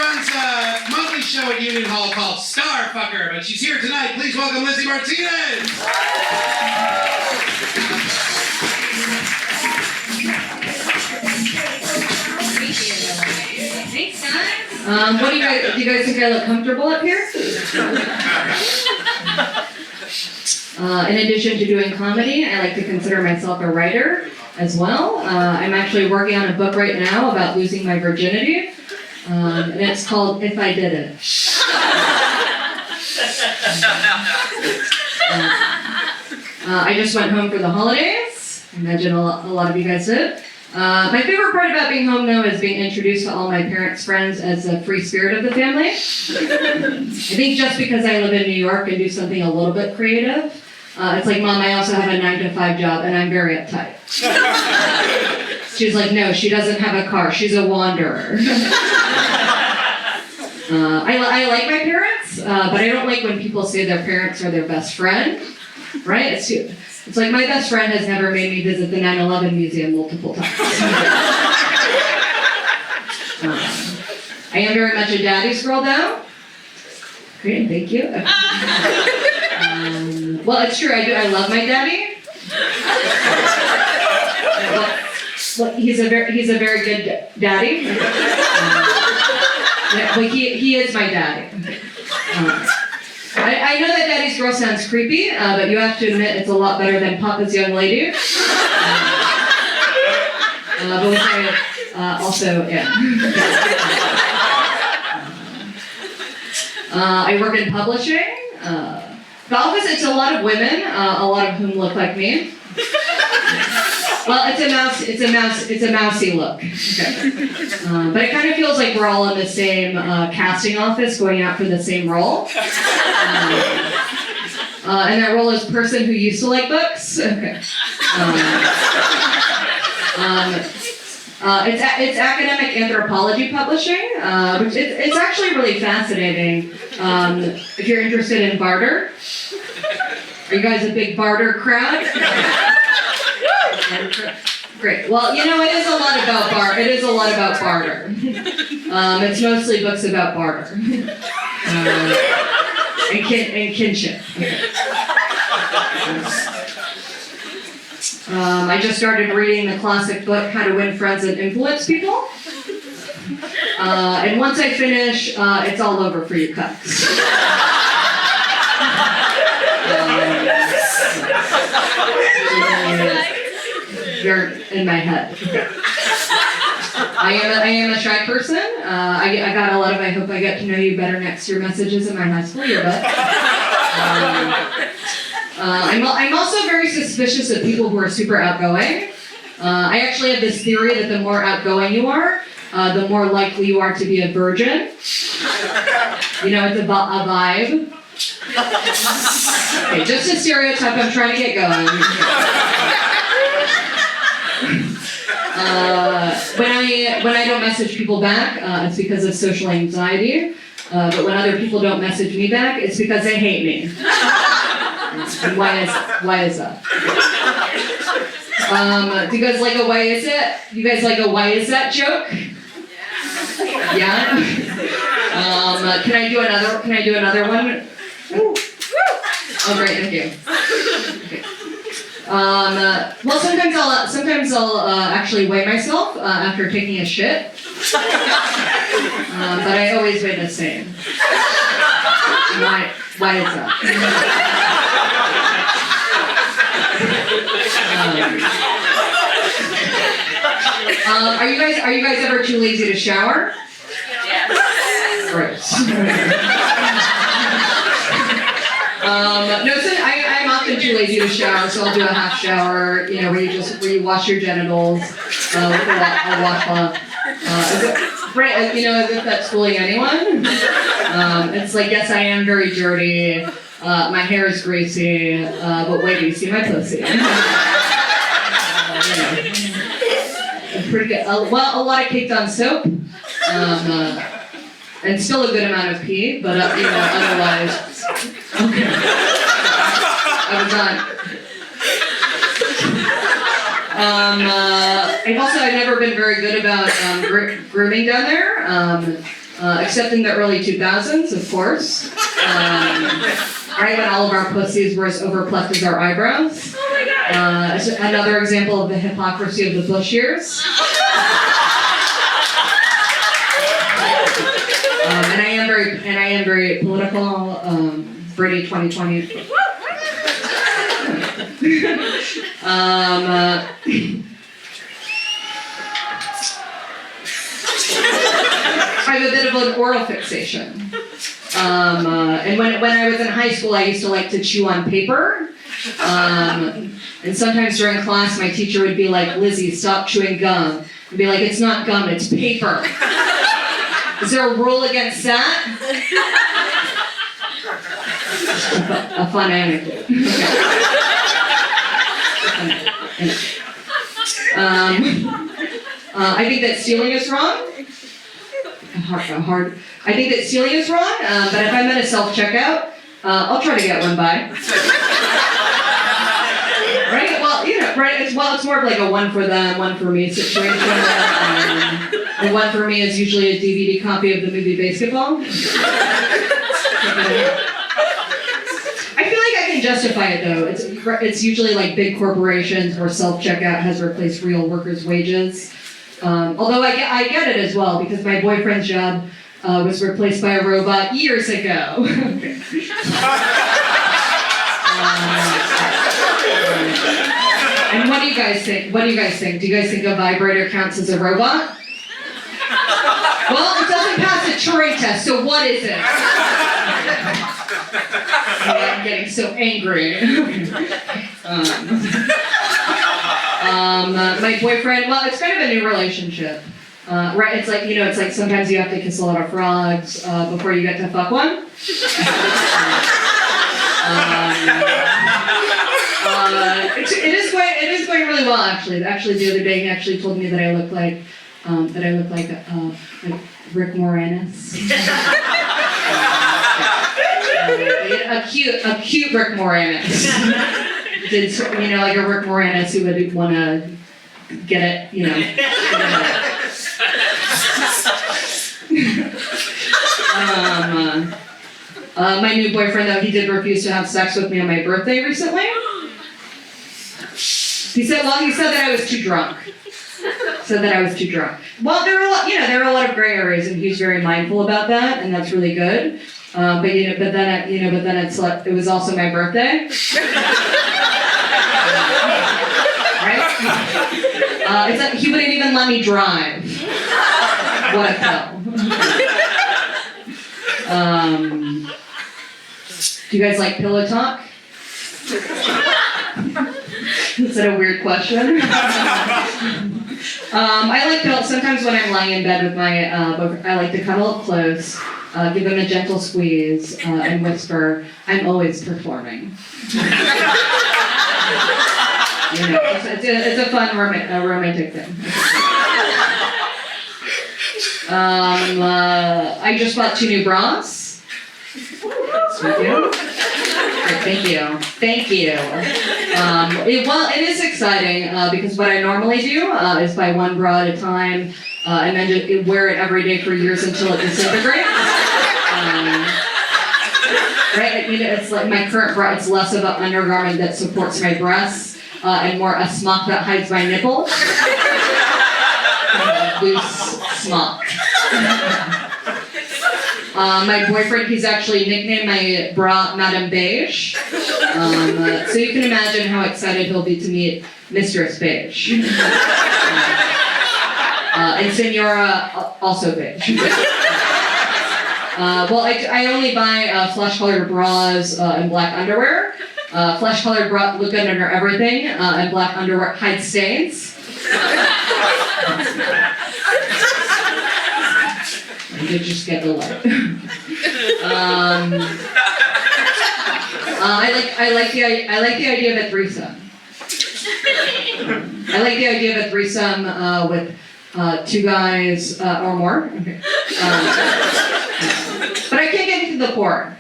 runs a monthly show at Union Hall called Starfucker, but she's here tonight. Please welcome Lizzie Martinez. Thanks, guys. What do you guys think I look comfortable up here? In addition to doing comedy, I like to consider myself a writer as well. I'm actually working on a book right now about losing my virginity, and it's called If I Did It. I just went home for the holidays. I imagine a lot of you guys did. My favorite part about being home, though, is being introduced to all my parents' friends as the free spirit of the family. I think just because I live in New York and do something a little bit creative, it's like, Mom, I also have a 9-to-5 job, and I'm very uptight. She's like, no, she doesn't have a car. She's a wanderer. I like my parents, but I don't like when people say their parents are their best friend, right? It's like my best friend has never made me visit the 9/11 museum multiple times. I am very much a daddy's girl, though. Great, thank you. Well, it's true, I do. I love my daddy. Well, he's a very good daddy. But he is my daddy. I know that daddy's girl sounds creepy, but you have to admit it's a lot better than Papa's young lady. But we'll say also, yeah. I work in publishing. The office, it's a lot of women, a lot of whom look like me. Well, it's a mousy look. Okay. But it kind of feels like we're all in the same casting office going out for the same role. And that role is person who used to like books. Okay. It's academic anthropology publishing, which it's actually really fascinating. If you're interested in barter. Are you guys a big barter crowd? Great. Well, you know, it is a lot about barter. It's mostly books about barter and kinship. Okay. I just started reading the classic book How to Win Friends and Influence People, and once I finish, it's all over for you cucks. You're in my head. I am a shy person. I got a lot of I hope I get to know you better next year messages in my high school yearbook. I'm also very suspicious of people who are super outgoing. I actually have this theory that the more outgoing you are, the more likely you are to be a virgin. You know, it's a vibe. Okay, just a stereotype I'm trying to get going. When I don't message people back, it's because of social anxiety. But when other people don't message me back, it's because they hate me. And why is that? Do you guys like a why is it? You guys like a why is that joke? Yeah. Can I do another one? Oh, great, thank you. Okay. Well, sometimes I'll actually weigh myself after taking a shit, but I always weigh the same. Why is that? Are you guys ever too lazy to shower? Yes. Great. No, so I'm often too lazy to shower, so I'll do a half shower, you know, where you wash your genitals with a washcloth. Right, you know, as if that's fooling anyone. It's like, yes, I am very dirty. My hair is greasy, but wait, do you see my pussy? You know, it's pretty good. Well, a lot of caked on soap. And still a good amount of pee, but you know, otherwise. Okay. I was on. I've never been very good about grooming down there. except in the early 2000s, of course. Right when all of our pussies were as overplucked as our eyebrows. Oh my god! Another example of the hypocrisy of the Bush years. And I am very political. Brady 2020. I have a bit of an oral fixation. And when I was in high school, I used to like to chew on paper. And sometimes during class, my teacher would be like, "Lizzie, stop chewing gum." I'd be like, "It's not gum, it's paper." Is there a rule against that? A fun anecdote. I think that stealing is wrong. I think that stealing is wrong, but if I'm at a self-checkout, I'll try to get one by. Right? Well, right? It's more of like a one for them, one for me situation. The one for me is usually a DVD copy of the movie Basketball. I feel like I can justify it though. It's usually like big corporations where self-checkout has replaced real workers' wages. Although I get it as well because my boyfriend's job was replaced by a robot years ago. And what do you guys think? Do you guys think a vibrator counts as a robot? Well, it doesn't pass a Turing test, so what is it? I'm getting so angry. My boyfriend, well, it's kind of a new relationship. Right, it's like sometimes you have to kiss a lot of frogs before you get to fuck one. It is going really well actually. Actually, the other day he actually told me that I look like Rick Moranis. A cute Rick Moranis. Like a Rick Moranis who would want to get it, my new boyfriend, though, he did refuse to have sex with me on my birthday recently. He said that I was too drunk. Well, there are a lot of gray areas, and he's very mindful about that, and that's really good. But then it was also my birthday. Right? It's like he wouldn't even let me drive. What a pill. Do you guys like pillow talk? Is that a weird question? I like pillow. Sometimes when I'm lying in bed with my boyfriend, I like to cuddle up close, give him a gentle squeeze, and whisper, "I'm always performing." It's a fun romantic thing. I just bought 2 new bras. Thank you. It is exciting because what I normally do is buy 1 bra at a time and then just wear it every day for years until it disintegrates. Right? It's like my current bra. It's less of an undergarment that supports my breasts and more a smock that hides my nipples. Loose smock. My boyfriend, he's actually nicknamed my bra Madame Beige. So you can imagine how excited he'll be to meet Mistress Beige. And Senora, also beige. Well, I only buy flesh-colored bras and black underwear. Flesh-colored bra look good under everything, and black underwear hide stains. You just get the light. I like the idea of a threesome. I like the idea of a threesome with 2 guys or more. Okay. But I can't get into the porn.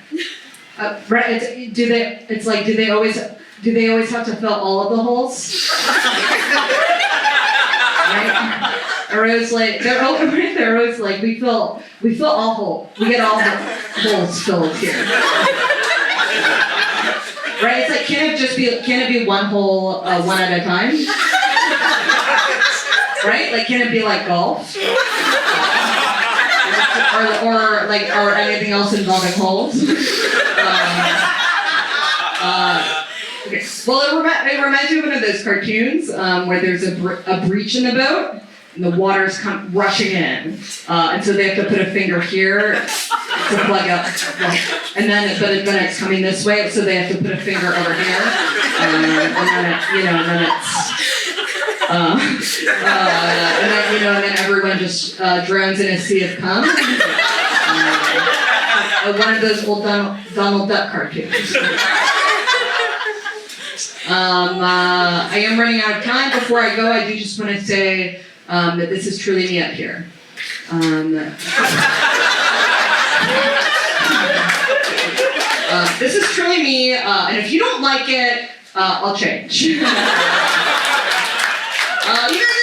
Right? Do they always have to fill all of the holes? Right? Or it was like they're always like we feel all whole. We get all the holes filled here. Right? It's like can it be one hole one at a time? Right? Like can it be like golf? or anything else involving holes? Okay. Well, it reminds me of one of those cartoons where there's a breach in the boat and the water's come rushing in, and so they have to put a finger here to plug up, and then it's coming this way, so they have to put a finger over here, and then everyone just drowns in a sea of cum. One of those old Donald Duck cartoons. I am running out of time. Before I go, I do just want to say that this is truly me up here. This is truly me, and if you don't like it, I'll change. You guys